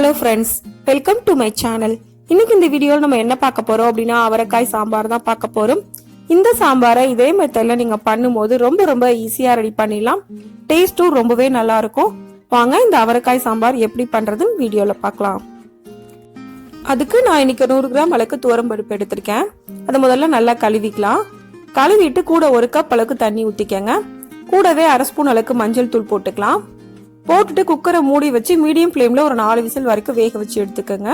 Hello friends, welcome to my channel. இன்னைக்கு இந்த வீடியோல நம்ம என்ன பார்க்க போறோம் அப்படினா அவரைக்காய் சாம்பார் தான் பார்க்க போறோம். இந்த சாம்பாரை இதே மெத்தட்ல நீங்க பண்ணும்போது ரொம்ப ஈஸியா ரெடி பண்ணிடலாம். டேஸ்டும் ரொம்பவே நல்லா இருக்கும். வாங்க இந்த அவரைக்காய் சாம்பார் எப்படி பண்றதுன்னு வீடியோல பார்க்கலாம். அதுக்கு நான் இன்னைக்கு 100 கிராம் அளவுக்கு துவரம்பருப்பு எடுத்திருக்கேன். அதை முதல்ல நல்லா கழுவிக்கலாம். கழுவிட்டு கூட 1 கப் அளவுக்கு தண்ணி ஊத்திக்கங்க. கூடவே 1/2 ஸ்பூன் அளவுக்கு மஞ்சள் தூள் போட்டுக்கலாம். போட்டுட்டு குக்கரை மூடி வச்சு மீடியம் ஃப்ளேம்ல ஒரு 4 விசில் வரைக்கும் வேக வச்சு எடுத்துக்கோங்க.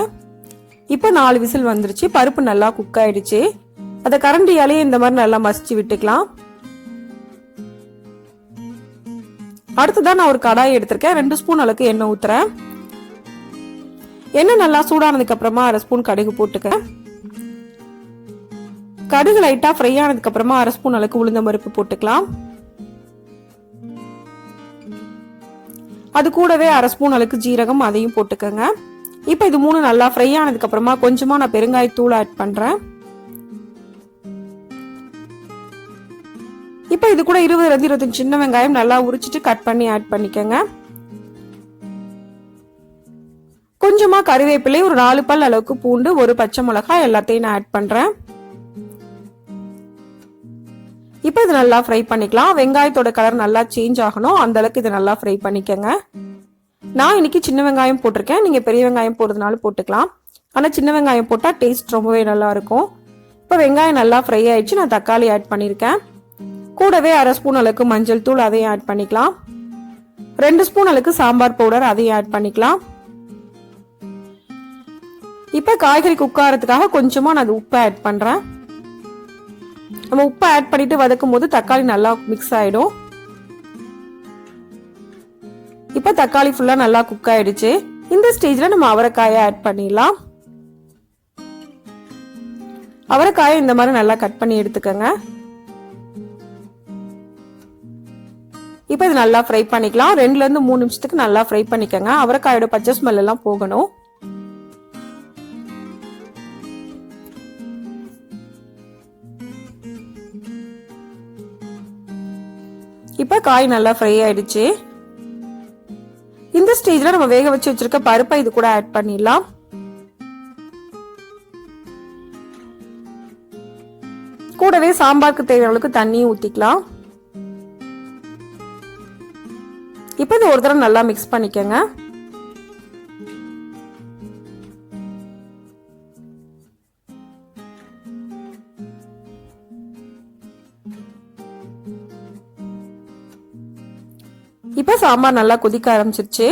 இப்போ 4 விசில் வந்துருச்சு. பருப்பு நல்லா குக் ஆயிடுச்சு. அதை கரண்டியாலே இந்த மாதிரி நல்லா மசிச்சு விட்டுக்கலாம். அடுத்ததான் நான் ஒரு கடாய் எடுத்திருக்கேன். 2 ஸ்பூன் அளவுக்கு எண்ணெய் ஊத்துறேன். எண்ணெய் நல்லா சூடானதுக்கு அப்புறமா 1/2 ஸ்பூன் கடுகு போட்டுக்க. கடுகு லைட்டா ஃப்ரை ஆனதுக்கு அப்புறமா 1/2 ஸ்பூன் அளவுக்கு உளுந்தம் பருப்பு போட்டுக்கலாம். அது கூடவே 1/2 ஸ்பூன் அளவுக்கு ஜீரகம் அதையும் போட்டுக்கோங்க. இப்போ இது 3 நல்லா ஃப்ரை ஆனதுக்கு அப்புறமா கொஞ்சமா நான் பெருங்காயத்தூள் ஆட் பண்றேன். இப்போ இது கூட 20-25 சின்ன வெங்காயம் நல்லா உரிச்சிட்டு கட் பண்ணி ஆட் பண்ணிக்கோங்க. கொஞ்சமா கறிவேப்பிலை, ஒரு 4 பல் அளவுக்கு பூண்டு, ஒரு பச்சை மிளகாய் எல்லாத்தையும் நான் ஆட் பண்றேன். இப்போ இது நல்லா ஃப்ரை பண்ணிக்கலாம். வெங்காயத்தோட கலர் நல்லா சேஞ்ச் ஆகணும், அந்த அளவுக்கு இது நல்லா ஃப்ரை பண்ணிக்கங்க. நான் இன்னைக்கு சின்ன வெங்காயம் போட்டிருக்கேன். நீங்க பெரிய வெங்காயம் போடுறதுனால போட்டுக்கலாம். ஆனா சின்ன வெங்காயம் போட்டா டேஸ்ட் ரொம்பவே நல்லா இருக்கும். இப்போ வெங்காயம் நல்லா ஃப்ரை ஆயிடுச்சு. நான் தக்காளி ஆட் பண்ணிருக்கேன். கூடவே 1/2 ஸ்பூன் அளவுக்கு மஞ்சள் தூள் அதையும் ஆட் பண்ணிக்கலாம். 2 ஸ்பூன் அளவுக்கு சாம்பார் பவுடர் அதையும் ஆட் பண்ணிக்கலாம். இப்ப காய்கறி குக் ஆகிறதுக்காக கொஞ்சமா நான் உப்பு ஆட் பண்றேன். நம்ம உப்பு ஆட் பண்ணிட்டு வதக்கும் போது தக்காளி நல்லா மிக்ஸ் ஆயிடும். இப்ப தக்காளி ஃபுல்லா நல்லா குக் ஆயிடுச்சு. இந்த ஸ்டேஜ்ல நம்ம அவரைக்காயை ஆட் பண்ணிடலாம். அவரைக்காயை இந்த மாதிரி நல்லா கட் பண்ணி எடுத்துக்கோங்க. இப்ப இது நல்லா ஃப்ரை பண்ணிக்கலாம். 2-3 நிமிஷத்துக்கு நல்லா ஃப்ரை பண்ணிக்கோங்க. அவரைக்காயோட பச்சை ஸ்மெல் எல்லாம் போகணும். இப்ப காய் நல்லா ஃப்ரை ஆயிடுச்சு. இந்த ஸ்டேஜ்ல நம்ம வேக வச்சு வச்சிருக்க பருப்பை இது கூட ஆட் பண்ணிடலாம். கூடவே சாம்பாருக்கு தேவையான அளவுக்கு தண்ணியும் ஊத்திக்கலாம். இப்ப இது ஒரு தடவை நல்லா மிக்ஸ் பண்ணிக்கங்க. இப்ப சாம்பார் நல்லா கொதிக்க ஆரம்பிச்சிருச்சு.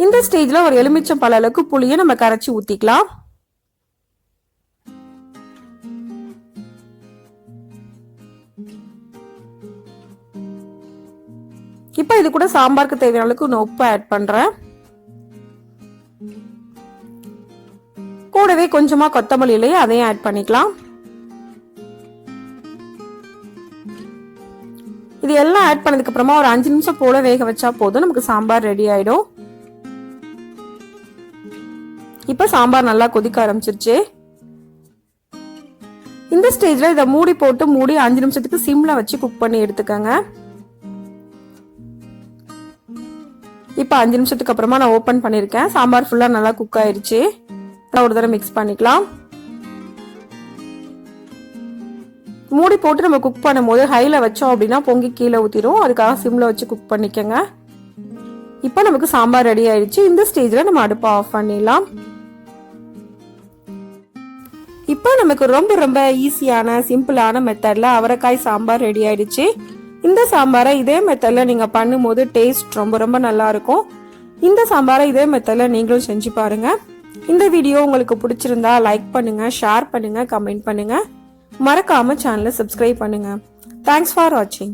இந்த ஸ்டேஜ்ல ஒரு எலுமிச்சம் பழ அளவுக்கு புளியை நம்ம கரைச்சி ஊத்திக்கலாம். இப்ப இது கூட சாம்பாருக்கு தேவையான அளவுக்கு நான் உப்பு ஆட் பண்றேன். கூடவே கொஞ்சமா கொத்தமல்லி இலையை அதையும் ஆட் பண்ணிக்கலாம். இது எல்லாம் ஆட் பண்ணதுக்கு அப்புறமா ஒரு 5 நிமிஷம் போல வேக வச்சா போதும். நமக்கு சாம்பார் ரெடி ஆயிடும். இப்ப சாம்பார் நல்லா கொதிக்க ஆரம்பிச்சிருச்சு. இந்த ஸ்டேஜ்ல இதை மூடி 5 நிமிஷத்துக்கு சிம்ல வச்சு குக் பண்ணி எடுத்துக்கங்க. இப்ப 5 நிமிஷத்துக்கு அப்புறமா நான் ஓபன் பண்ணிருக்கேன். சாம்பார் ஃபுல்லா நல்லா குக் ஆயிருச்சு. ஒரு தடவை மிக்ஸ் பண்ணிக்கலாம். மூடி போட்டு நம்ம குக் பண்ணும்போது ஹைல வச்சோம் அப்படின்னா பொங்கி கீழே ஊத்திடும். அதுக்காக சிம்ல வச்சு குக் பண்ணிக்கங்க. இப்ப நமக்கு சாம்பார் ரெடி ஆயிடுச்சு. இந்த ஸ்டேஜ்ல நம்ம அடுப்பை ஆஃப் பண்ணிடலாம். இப்ப நமக்கு ரொம்ப ஈஸியான சிம்பிளான மெத்தட்ல அவரைக்காய் சாம்பார் ரெடி ஆயிடுச்சு. இந்த சாம்பாரை இதே மெத்தட்ல நீங்க பண்ணும்போது டேஸ்ட் ரொம்ப நல்லா இருக்கும். இந்த சாம்பாரை இதே மெத்தட்ல நீங்களும் செஞ்சு பாருங்க. இந்த வீடியோ உங்களுக்கு பிடிச்சிருந்தா லைக் பண்ணுங்க, ஷேர் பண்ணுங்க, கமெண்ட் பண்ணுங்க. மறக்காம சேனலை சப்ஸ்கிரைப் பண்ணுங்க. தேங்க்ஸ் ஃபார் வாட்சிங்.